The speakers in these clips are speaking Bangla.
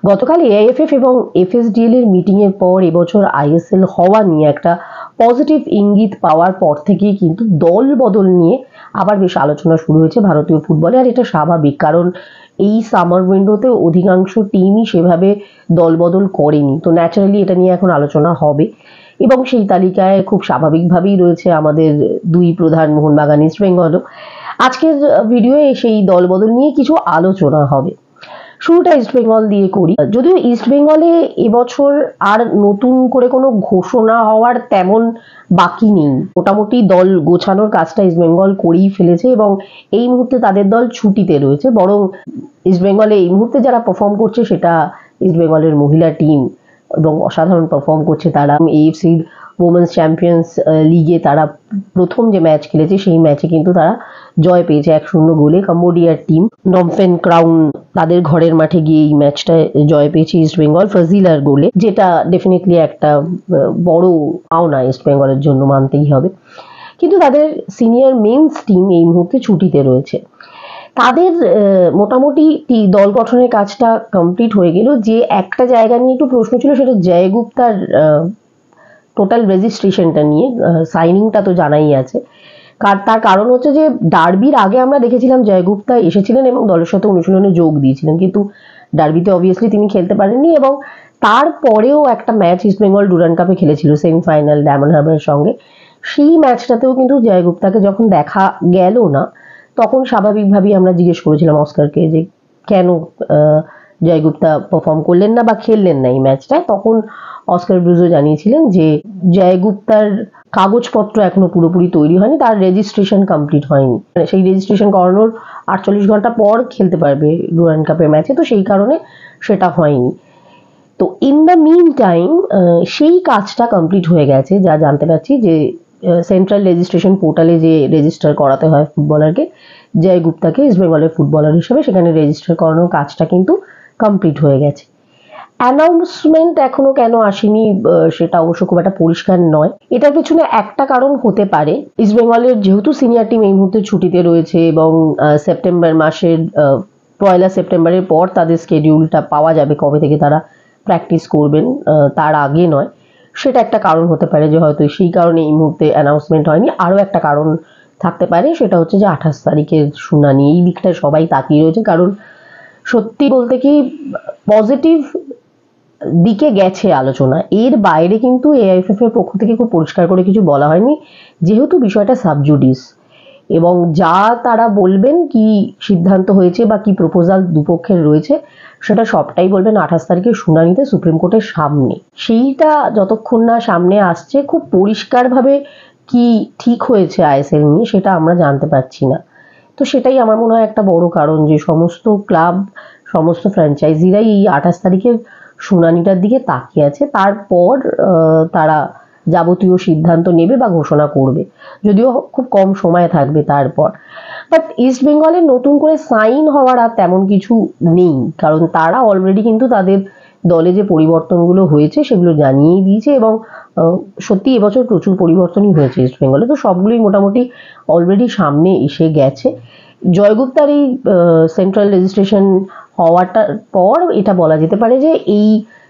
গতকাল এআইএফএফ এবং এফএসডিএল এর মিটিং এর পর এবছর আইএসএল হওয়া নিয়ে একটা পজিটিভ ইঙ্গিত পাওয়ার পর থেকেই কিন্তু দল বদল নিয়ে আবার বেশ আলোচনা শুরু হয়েছে ভারতীয় ফুটবলে। আর এটা স্বাভাবিক, কারণ এই সামার উইন্ডোতে অধিকাংশ টিমই সেভাবে দল বদল করেনি, তো ন্যাচারালি এটা নিয়ে এখন আলোচনা হবে। এবং সেই তালিকায় খুব স্বাভাবিকভাবেই রয়েছে আমাদের দুই প্রধান মোহনবাগান ইস্ট বেঙ্গলও। আজকের ভিডিওয়ে সেই দল বদল নিয়ে কিছু আলোচনা হবে। শুরুটা ইস্ট বেঙ্গল দিয়ে করি। যদিও ইস্ট বেঙ্গলে এবছর আর নতুন করে কোনো ঘোষণা হওয়ার তেমন বাকি নেই, মোটামুটি দল গোছানোর কাজটা ইস্ট বেঙ্গল করেই ফেলেছে এবং এই মুহূর্তে তাদের দল ছুটিতে রয়েছে। বরং ইস্ট বেঙ্গলে এই মুহূর্তে যারা পারফর্ম করছে সেটা ইস্ট বেঙ্গলের মহিলা টিম এবং অসাধারণ পারফর্ম করছে তারা। এএফসির ওমেন্স চ্যাম্পিয়ন্স লিগে তারা প্রথম যে ম্যাচ খেলেছে সেই ম্যাচে কিন্তু তারা জয় পেয়েছে 1-0 গোলে। কম্বোডিয়ার টিম নমফেন ক্রাউন তাদের ঘরের মাঠে গিয়ে এই ম্যাচটা জয় পেয়েছে ইস্ট বেঙ্গল ফাজিলার গোলে, যেটা ডেফিনেটলি একটা বড় পাওনা ইস্ট বেঙ্গলের জন্য, মানতেই হবে। কিন্তু তাদের সিনিয়র মেন্স টিম এই মুহূর্তে ছুটিতে রয়েছে। তাদের মোটামুটি দল গঠনের কাজটা কমপ্লিট হয়ে গেল। যে একটা জায়গা নিয়ে একটু প্রশ্ন ছিল সেটা জয়গুপ্তার টোটাল রেজিস্ট্রেশনটা নিয়ে। সাইনিংটা তো জানাই আছে, তার কারণ হচ্ছে যে ডার্বির আগে আমরা দেখেছিলাম জয়গুপ্তা এসেছিলেন এবং দলের সাথে অনুশীলনে যোগ দিয়েছিলেন, কিন্তু ডার্বিতে অবভিয়াসলি তিনি খেলতে পারেননি। এবং তারপরেও একটা ম্যাচ ইস্ট বেঙ্গল ডুরান্ড কাপে খেলেছিল সেমিফাইনাল ডায়মন্ড হারবারের সঙ্গে, সেই ম্যাচটাতেও কিন্তু জয়গুপ্তাকে যখন দেখা গেল না তখন স্বাভাবিকভাবেই আমরা জিজ্ঞেস করেছিলাম অস্কারকে যে কেন জয়গুপ্তা পারফর্ম করলেন না বা খেললেন না এই ম্যাচটায়। তখন অস্কার ব্রুজো জানিয়েছিলেন যে জয়গুপ্তার কাগজপত্র এখনো পুরোপুরি তৈরি হয়নি, তার রেজিস্ট্রেশন কমপ্লিট হয়নি, সেই রেজিস্ট্রেশন করানোর 48 ঘন্টা পর খেলতে পারবে ডুরান্ড কাপের ম্যাচে, তো সেই কারণে সেটা হয়নি। তো ইন দ্য মিন টাইম সেই কাজটা কমপ্লিট হয়ে গেছে, যা জানতে পারছি যে সেন্ট্রাল রেজিস্ট্রেশন পোর্টালে যে রেজিস্টার করাতে হয় ফুটবলারকে, জয়গুপ্তাকে ইস্ট বেঙ্গলের ফুটবলার হিসেবে সেখানে রেজিস্টার করানোর কাজটা কিন্তু কমপ্লিট হয়ে গেছে। অ্যানাউন্সমেন্ট এখনো কেন আসেনি সেটা অবশ্য খুব একটা পরিষ্কার নয়। এটার পেছনে একটা কারণ হতে পারে, ইস্ট বেঙ্গলের যেহেতু সিনিয়র টিম এই মুহূর্তে ছুটিতে রয়েছে এবং সেপ্টেম্বর মাসের 1 সেপ্টেম্বরের পর তাদের স্কেডিউলটা পাওয়া যাবে কবে থেকে তারা প্র্যাকটিস করবেন, তার আগে নয়। সেটা একটা কারণ হতে পারে যে হয়তো সেই কারণে এই মুহূর্তে অ্যানাউন্সমেন্ট হয়নি। আরও একটা কারণ থাকতে পারে, সেটা হচ্ছে যে 28 তারিখের শুনানি, এই দিকটায় সবাই তাকিয়ে রয়েছে। কারণ সত্যি বলতে কি পজিটিভ দিকে গেছে আলোচনা, এর বাইরে কিন্তু এআইএফএফ এর পক্ষ থেকে খুব পরিষ্কার করে কিছু বলা হয়নি, যেহেতু বিষয়টা সাবজুডিস এবং যা তারা বলবেন কি সিদ্ধান্ত হয়েছে বা কি প্রপোজাল দুপক্ষের রয়েছে সেটা সবটাই বলবেন 28 তারিখের শুনানিতে সুপ্রিম কোর্টের সামনে। সেইটা যতক্ষণ না সামনে আসছে খুব পরিষ্কারভাবে কি ঠিক হয়েছে আইএসএল নিয়ে সেটা আমরা জানতে পারছি না। তো সেটাই আমার মনে হয় একটা বড় কারণ যে সমস্ত ক্লাব সমস্ত ফ্র্যাঞ্চাইজিরাই এই 28 তারিখের শুনানিটার দিকে তাকিয়ে আছে, তারপর তারা যাবতীয় সিদ্ধান্ত নেবে বা ঘোষণা করবে, যদিও খুব কম সময় থাকবে তারপর। বাট ইস্ট বেঙ্গলের নতুন করে সাইন হওয়ার আর তেমন কিছু নেই, কারণ তারা অলরেডি কিন্তু তাদের দলে যে পরিবর্তনগুলো হয়েছে সেগুলো জানিয়েই দিয়েছে এবং সত্যি এবছর প্রচুর পরিবর্তনই হয়েছে ইস্ট বেঙ্গলে, তো সবগুলোই মোটামুটি অলরেডি সামনে এসে গেছে। জয়গুপ্তার এই সেন্ট্রাল রেজিস্ট্রেশন হওয়াটার পর এটা বলা যেতে পারে যে এই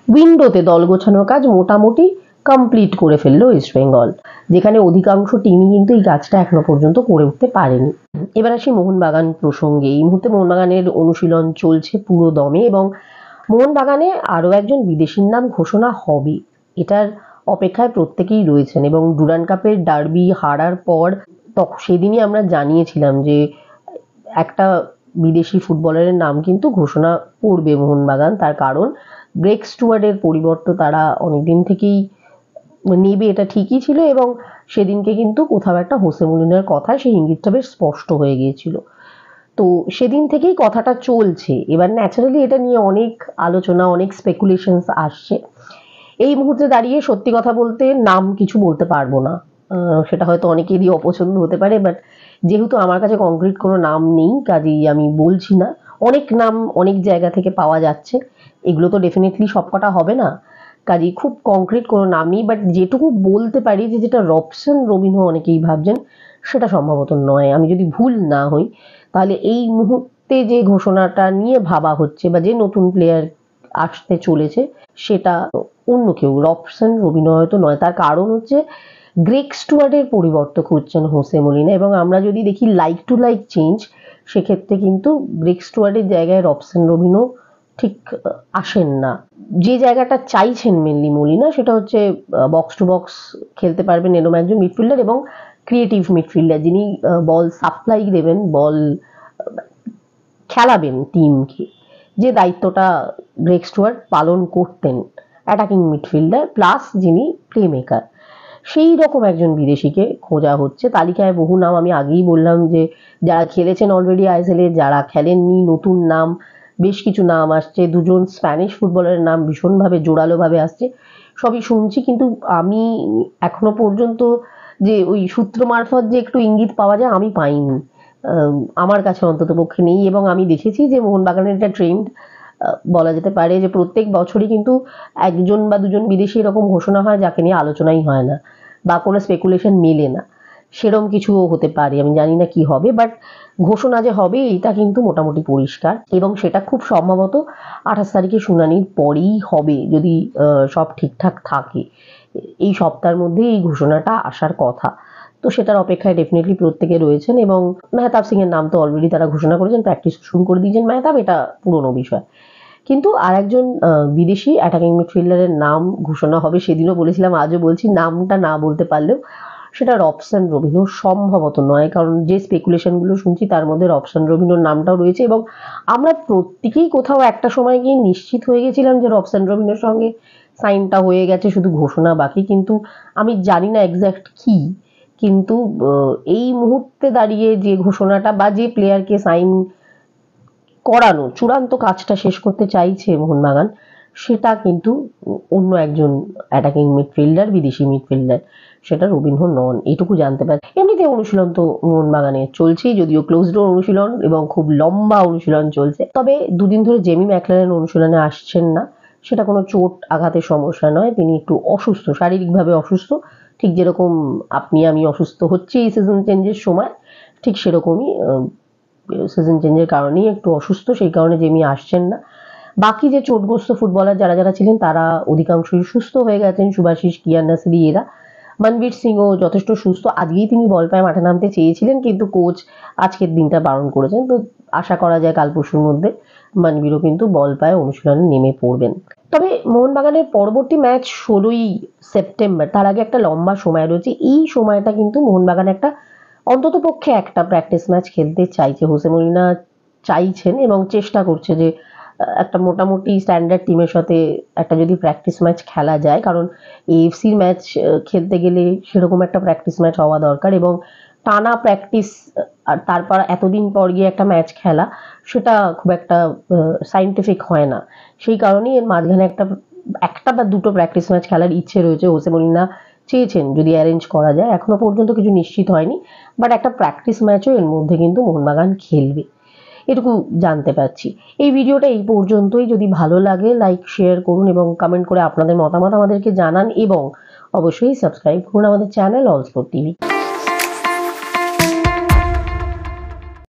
উইন্ডোতে দল গোছানোর কাজ মোটামুটি কমপ্লিট করে ফেললো ইস্ট বেঙ্গল, যেখানে অধিকাংশ টিমই কিন্তু এই কাজটা এখনো পর্যন্ত করে উঠতে পারেনি। এবার আসি মোহনবাগান প্রসঙ্গে। এই মুহূর্তে মোহনবাগানের অনুশীলন চলছে পুরো দমে এবং মোহনবাগানে আরও একজন বিদেশির নাম ঘোষণা হবে, এটার অপেক্ষায় প্রত্যেকেই রয়েছেন। এবং ডুরান্ড কাপের ডার্বি হারার পর তখন সেদিনই আমরা জানিয়েছিলাম যে একটা বিদেশি ফুটবলারের নাম কিন্তু ঘোষণা করবে মোহনবাগান, তার কারণ গ্রেগ স্টুয়ার্টের পরিবর্তে তারা অনেকদিন থেকেই নেবে এটা ঠিকই ছিল এবং সেদিনকে কিন্তু কোথাও একটা হোসে মলিনার কথা সেই ইঙ্গিতটা বেশ স্পষ্ট হয়ে গিয়েছিল। তো সেদিন থেকেই কথাটা চলছে। এবার ন্যাচারালি এটা নিয়ে অনেক আলোচনা, অনেক স্পেকুলেশনস আসছে। এই মুহূর্তে দাঁড়িয়ে সত্যি কথা বলতে নাম কিছু বলতে পারবো না, সেটা হয়তো অনেকেরই অপছন্দ হতে পারে, বাট যেহেতু আমার কাছে কংক্রিট কোনো নাম নেই কাজেই আমি বলছি না। অনেক নাম অনেক জায়গা থেকে পাওয়া যাচ্ছে, এগুলো তো ডেফিনেটলি সবকটা হবে না, কাজেই খুব কংক্রিট কোনো নাম নেই। বাট যেটুকু বলতে পারি যে যেটা রবসন রবিনহো অনেকেই ভাবছেন সেটা সম্ভবত নয়, আমি যদি ভুল না হই। তাহলে এই মুহূর্তে যে ঘোষণাটা নিয়ে ভাবা হচ্ছে বা যে নতুন প্লেয়ার আসতে চলেছে সেটা অন্য কেউ, রবসন রবিন হয়তো নয়। তার কারণ হচ্ছে গ্রেগ স্টুয়ার্টের পরিবর্তক হচ্ছেন হোসে মলিনা, এবং আমরা যদি দেখি লাইক টু লাইক চেঞ্জ, সেক্ষেত্রে কিন্তু গ্রেগ স্টুয়ার্টের জায়গায় রবসন রবিনও ঠিক আসেন না। যে জায়গাটা চাইছেন মেনলি মলিনা, সেটা হচ্ছে বক্স টু বক্স খেলতে পারবেন এরকম একজন মিডফিল্ডার এবং ক্রিয়েটিভ মিডফিল্ডার, যিনি বল সাপ্লাই দেবেন, বল খেলাবেন টিমকে, যে দায়িত্বটা গ্রেগ স্টুয়ার্ট পালন করতেন। অ্যাটাকিং মিডফিল্ডার প্লাস যিনি প্লে মেকার, সেই রকম একজন বিদেশিকে খোঁজা হচ্ছে। তালিকায় বহু নাম, আমি আগেই বললাম যে যারা খেলেছেন অলরেডি আইএসএল এ, যারা খেলেননি নতুন নাম, বেশ কিছু নাম আসছে। দুজন স্প্যানিশ ফুটবলারের নাম ভীষণভাবে জোরালোভাবে আসছে, সবই শুনছি। কিন্তু আমি এখনো পর্যন্ত যে ওই সূত্র মারফত যে একটু ইঙ্গিত পাওয়া যায়, আমি পাইনি, আমার কাছে অন্তত পক্ষে নেই। এবং আমি দেখেছি যে মোহনবাগানের একটা ট্রেন্ড বলা যেতে পারে, যে প্রত্যেক বছরই কিন্তু একজন বা দুজন বিদেশি এরকম ঘোষণা হয় যাকে নিয়ে আলোচনাই হয় না বা কোনো স্পেকুলেশন মেলে না। সেরকম কিছু হতে পারে, আমি জানি না কি হবে, বাট ঘোষণা যে হবে এটা কিন্তু মোটামুটি পরিষ্কার, এবং সেটা খুব সম্ভবত 28 তারিখে শুনানির পরেই হবে, যদি সব ঠিকঠাক থাকে। এই সপ্তাহের মধ্যে এই ঘোষণাটা আসার কথা, তো সেটার অপেক্ষায় ডেফিনেটলি প্রত্যেকে রয়েছেন। এবং মেহতাব সিং এর নাম তো অলরেডি তারা ঘোষণা করেছেন, প্র্যাকটিস শুরু করে দিয়েছেন মেহতাব, এটা পুরনো বিষয়। কিন্তু আর একজন বিদেশি অ্যাটাকিং মিডফিল্ডারের নাম ঘোষণা হবে, সেদিনও বলেছিলাম, আজও বলছি, নামটা না বলতে পারলেও সেটা রবসন রবিনো সম্ভবত নয়, কারণ যে স্পেকুলেশনগুলো শুনছি তার মধ্যে রবসন রবিনোর নামটাও রয়েছে। এবং আমরা প্রত্যেকেই কোথাও একটা সময় গিয়ে নিশ্চিত হয়ে গেছিলাম যে রবসন রবিনোর সঙ্গে সাইনটা হয়ে গেছে, শুধু ঘোষণা বাকি। কিন্তু আমি জানি না এক্স্যাক্ট কি, কিন্তু এই মুহূর্তে দাঁড়িয়ে যে ঘোষণাটা বা যে প্লেয়ারকে সাইন করানো, চূড়ান্ত কাজটা শেষ করতে চাইছে মোহনবাগান, সেটা কিন্তু অন্য একজন অ্যাটাকিং মিডফিল্ডার, বিদেশি মিডফিল্ডার, সেটা রবিনহো নন, এটুকু জানতে পারি। এমনিতে অনুশীলন তো মোহনবাগানে চলছেই, যদিও ক্লোজ ডোর অনুশীলন এবং খুব লম্বা অনুশীলন চলছে। তবে দুদিন ধরে জেমি ম্যাকলারেন অনুশীলনে আসছেন না, সেটা কোনো চোট আঘাতের সমস্যা নয়, তিনি একটু অসুস্থ, শারীরিকভাবে অসুস্থ। ঠিক যেরকম আপনি আমি অসুস্থ হচ্ছি এই সিজন চেঞ্জের সময়, ঠিক সেরকমই সিজন চেঞ্জের কারণেই একটু অসুস্থ, সেই কারণে জেমি আসছেন না। বাকি যে চোটগ্রস্ত ফুটবলার যারা যারা ছিলেন তারা অধিকাংশই সুস্থ হয়ে গেছেন, সুভাশিস, কিয়ান নাসিরি এরা। মনবীর সিংও যথেষ্ট সুস্থ, আজকেই তিনি বল পায়ে মাঠে নামতে চেয়েছিলেন, কিন্তু কোচ আজকের দিনটা বারণ করেছেন। তো আশা করা যায় কাল পরশুর মধ্যে মনবীরও কিন্তু বল পায়ে অনুশীলনে নেমে পড়বেন। তবে মোহনবাগানের পরবর্তী ম্যাচ 16ই সেপ্টেম্বর, তার আগে একটা লম্বা সময় রয়েছে। এই সময়টা কিন্তু মোহনবাগান একটা অন্তত পক্ষে একটা প্র্যাকটিস ম্যাচ খেলতে চাইছে, হোসে মলিনা চাইছেন এবং চেষ্টা করছে যে একটা মোটামুটি স্ট্যান্ডার্ড টিমের সাথে একটা যদি প্র্যাকটিস ম্যাচ খেলা যায়, কারণ এএফসির ম্যাচ খেলতে গেলে সেরকম একটা প্র্যাকটিস ম্যাচ হওয়া দরকার, এবং টানা প্র্যাকটিস আর তারপর এতদিন পর গিয়ে একটা ম্যাচ খেলা, সেটা খুব একটা সাইন্টিফিক হয় না। সেই কারণেই এর মাঝখানে একটা বা দুটো প্র্যাকটিস ম্যাচ খেলার ইচ্ছে রয়েছে, হোসে মলিনা চেয়েছেন যদি অ্যারেঞ্জ করা যায়। এখনো পর্যন্ত কিছু নিশ্চিত হয়নি, বাট একটা প্র্যাকটিস ম্যাচও এর মধ্যে কিন্তু মোহনবাগান খেলবে, এটুকু জানতে পারছি। এই ভিডিওটা এই পর্যন্তই। যদি ভালো লাগে লাইক শেয়ার করুন এবং কমেন্ট করে আপনাদের মতামত আমাদেরকে জানান, এবং অবশ্যই সাবস্ক্রাইব করুন আমাদের চ্যানেল অল স্পোর্ট টিভি।